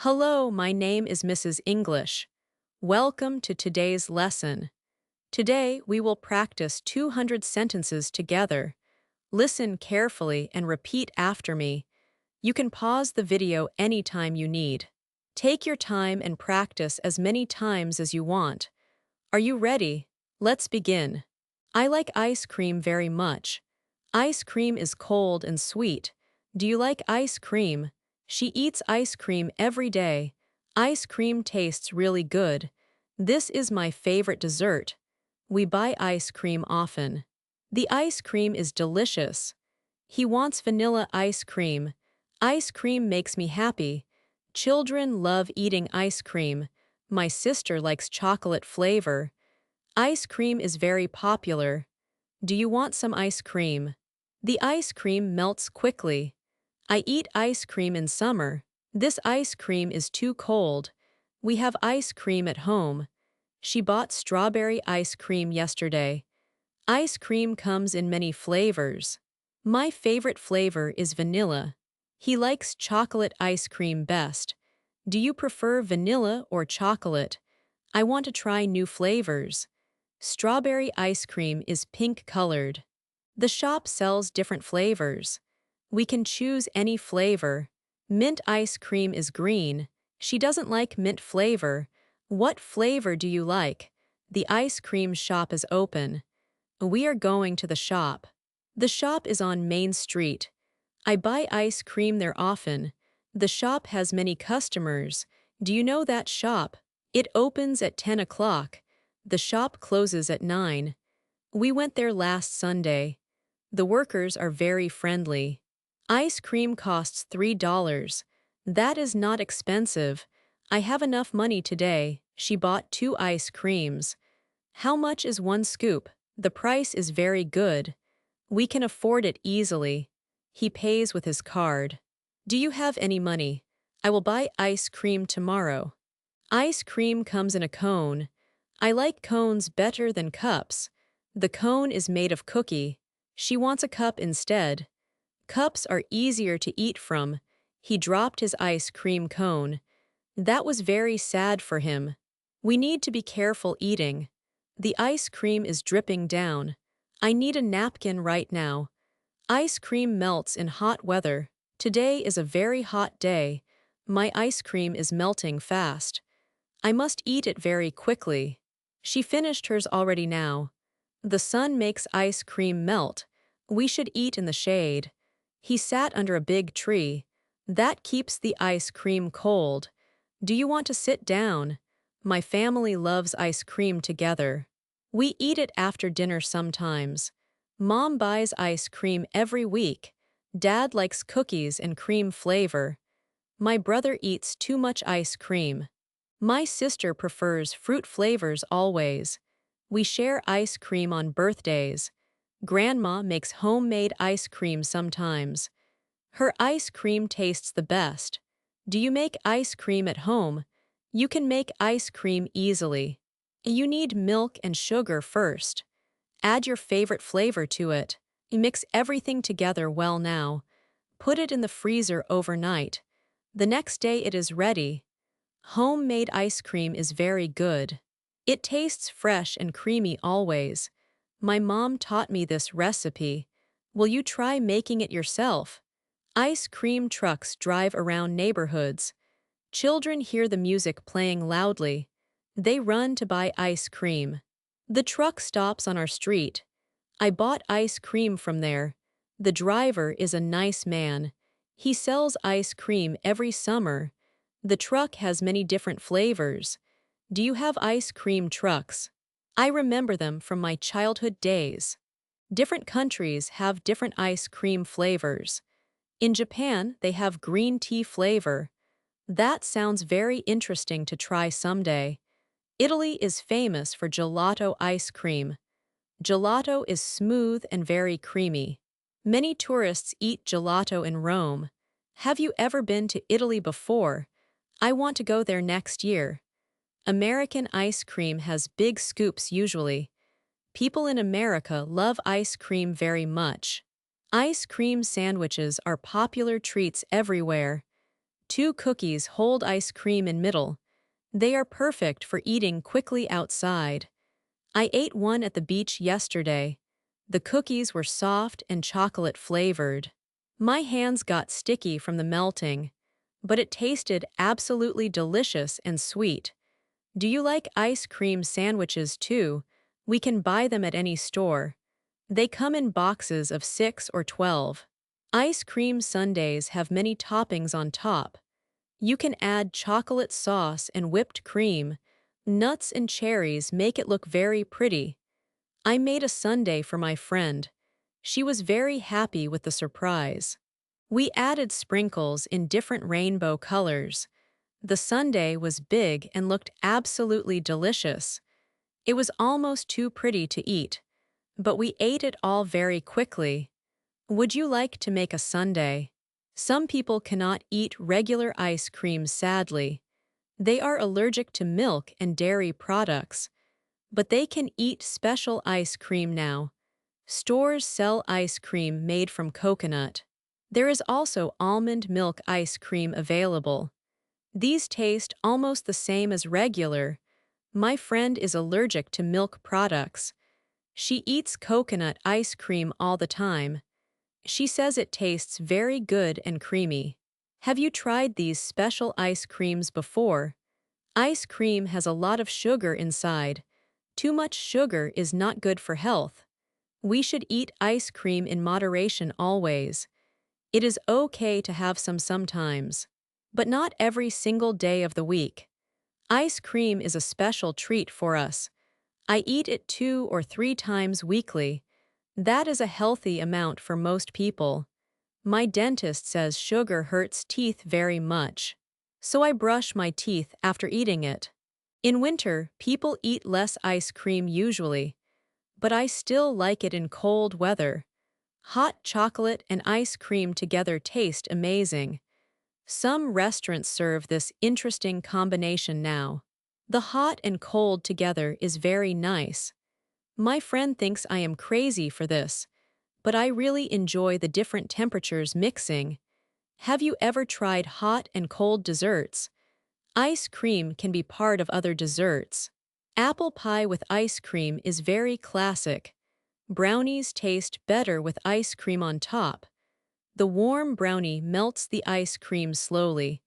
Hello, my name is Mrs. English. Welcome to today's lesson. Today, we will practice 200 sentences together. Listen carefully and repeat after me. You can pause the video anytime you need. Take your time and practice as many times as you want. Are you ready? Let's begin. I like ice cream very much. Ice cream is cold and sweet. Do you like ice cream? She eats ice cream every day. Ice cream tastes really good. This is my favorite dessert. We buy ice cream often. The ice cream is delicious. He wants vanilla ice cream. Ice cream makes me happy. Children love eating ice cream. My sister likes chocolate flavor. Ice cream is very popular. Do you want some ice cream? The ice cream melts quickly. I eat ice cream in summer. This ice cream is too cold. We have ice cream at home. She bought strawberry ice cream yesterday. Ice cream comes in many flavors. My favorite flavor is vanilla. He likes chocolate ice cream best. Do you prefer vanilla or chocolate? I want to try new flavors. Strawberry ice cream is pink colored. The shop sells different flavors. We can choose any flavor. Mint ice cream is green. She doesn't like mint flavor. What flavor do you like? The ice cream shop is open. We are going to the shop. The shop is on Main Street. I buy ice cream there often. The shop has many customers. Do you know that shop? It opens at 10 o'clock. The shop closes at 9. We went there last Sunday. The workers are very friendly. Ice cream costs $3. That is not expensive. I have enough money today. She bought 2 ice creams. How much is one scoop? The price is very good. We can afford it easily. He pays with his card. Do you have any money? I will buy ice cream tomorrow. Ice cream comes in a cone. I like cones better than cups. The cone is made of cookie. She wants a cup instead. Cups are easier to eat from. He dropped his ice cream cone. That was very sad for him. We need to be careful eating. The ice cream is dripping down. I need a napkin right now. Ice cream melts in hot weather. Today is a very hot day. My ice cream is melting fast. I must eat it very quickly. She finished hers already now. The sun makes ice cream melt. We should eat in the shade. He sat under a big tree. That keeps the ice cream cold. Do you want to sit down? My family loves ice cream together. We eat it after dinner sometimes. Mom buys ice cream every week. Dad likes cookies and cream flavor. My brother eats too much ice cream. My sister prefers fruit flavors always. We share ice cream on birthdays. Grandma makes homemade ice cream sometimes. Her ice cream tastes the best. Do you make ice cream at home? You can make ice cream easily. You need milk and sugar first. Add your favorite flavor to it. Mix everything together well now. Put it in the freezer overnight. The next day it is ready. Homemade ice cream is very good. It tastes fresh and creamy always. My mom taught me this recipe. Will you try making it yourself? Ice cream trucks drive around neighborhoods. Children hear the music playing loudly. They run to buy ice cream. The truck stops on our street. I bought ice cream from there. The driver is a nice man. He sells ice cream every summer. The truck has many different flavors. Do you have ice cream trucks? I remember them from my childhood days. Different countries have different ice cream flavors. In Japan, they have green tea flavor. That sounds very interesting to try someday. Italy is famous for gelato ice cream. Gelato is smooth and very creamy. Many tourists eat gelato in Rome. Have you ever been to Italy before? I want to go there next year. American ice cream has big scoops usually. People in America love ice cream very much. Ice cream sandwiches are popular treats everywhere. Two cookies hold ice cream in middle. They are perfect for eating quickly outside. I ate one at the beach yesterday. The cookies were soft and chocolate flavored. My hands got sticky from the melting, but it tasted absolutely delicious and sweet. Do you like ice cream sandwiches too? We can buy them at any store. They come in boxes of 6 or 12. Ice cream sundaes have many toppings on top. You can add chocolate sauce and whipped cream. Nuts and cherries make it look very pretty. I made a sundae for my friend. She was very happy with the surprise. We added sprinkles in different rainbow colors. The sundae was big and looked absolutely delicious. It was almost too pretty to eat, but we ate it all very quickly. Would you like to make a sundae? Some people cannot eat regular ice cream, sadly. They are allergic to milk and dairy products, but they can eat special ice cream now. Stores sell ice cream made from coconut. There is also almond milk ice cream available. These taste almost the same as regular. My friend is allergic to milk products. She eats coconut ice cream all the time. She says it tastes very good and creamy. Have you tried these special ice creams before? Ice cream has a lot of sugar inside. Too much sugar is not good for health. We should eat ice cream in moderation always. It is okay to have some sometimes, but not every single day of the week. Ice cream is a special treat for us. I eat it 2 or 3 times weekly. That is a healthy amount for most people. My dentist says sugar hurts teeth very much, so I brush my teeth after eating it. In winter, people eat less ice cream usually, but I still like it in cold weather. Hot chocolate and ice cream together taste amazing. Some restaurants serve this interesting combination now. The hot and cold together is very nice. My friend thinks I am crazy for this, but I really enjoy the different temperatures mixing. Have you ever tried hot and cold desserts? Ice cream can be part of other desserts. Apple pie with ice cream is very classic. Brownies taste better with ice cream on top. The warm brownie melts the ice cream slowly.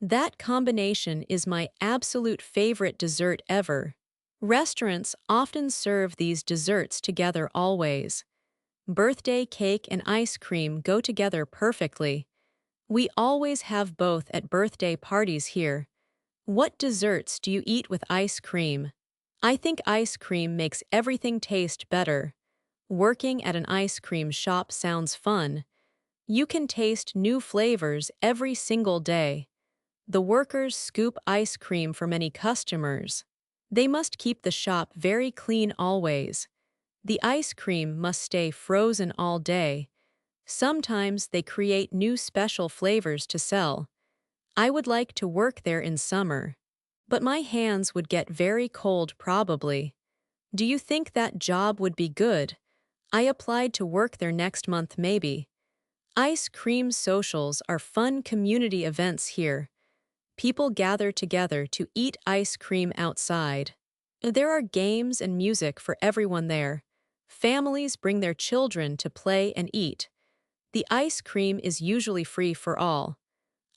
That combination is my absolute favorite dessert ever. Restaurants often serve these desserts together always. Birthday cake and ice cream go together perfectly. We always have both at birthday parties here. What desserts do you eat with ice cream? I think ice cream makes everything taste better. Working at an ice cream shop sounds fun. You can taste new flavors every single day. The workers scoop ice cream for many customers. They must keep the shop very clean always. The ice cream must stay frozen all day. Sometimes they create new special flavors to sell. I would like to work there in summer, but my hands would get very cold probably. Do you think that job would be good? I applied to work there next month maybe. Ice cream socials are fun community events here. People gather together to eat ice cream outside. There are games and music for everyone there. Families bring their children to play and eat. The ice cream is usually free for all.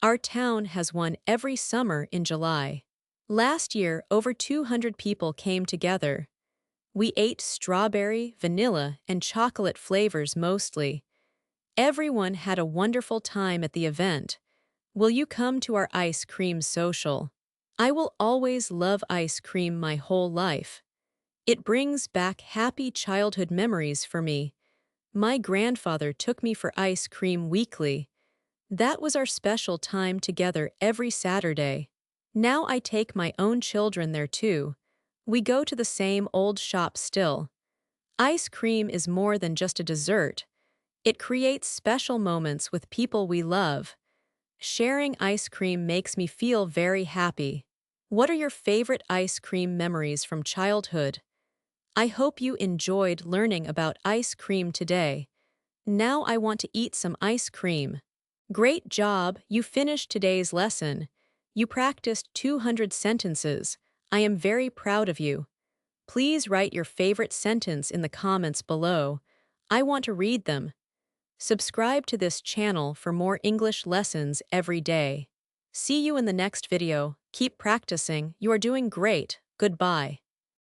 Our town has one every summer in July. Last year, over 200 people came together. We ate strawberry, vanilla, and chocolate flavors mostly. Everyone had a wonderful time at the event. Will you come to our ice cream social? I will always love ice cream my whole life. It brings back happy childhood memories for me. My grandfather took me for ice cream weekly. That was our special time together every Saturday. Now I take my own children there too. We go to the same old shop still. Ice cream is more than just a dessert. It creates special moments with people we love. Sharing ice cream makes me feel very happy. What are your favorite ice cream memories from childhood? I hope you enjoyed learning about ice cream today. Now I want to eat some ice cream. Great job, you finished today's lesson. You practiced 200 sentences. I am very proud of you. Please write your favorite sentence in the comments below. I want to read them. Subscribe to this channel for more English lessons every day. See you in the next video. Keep practicing. You are doing great. Goodbye.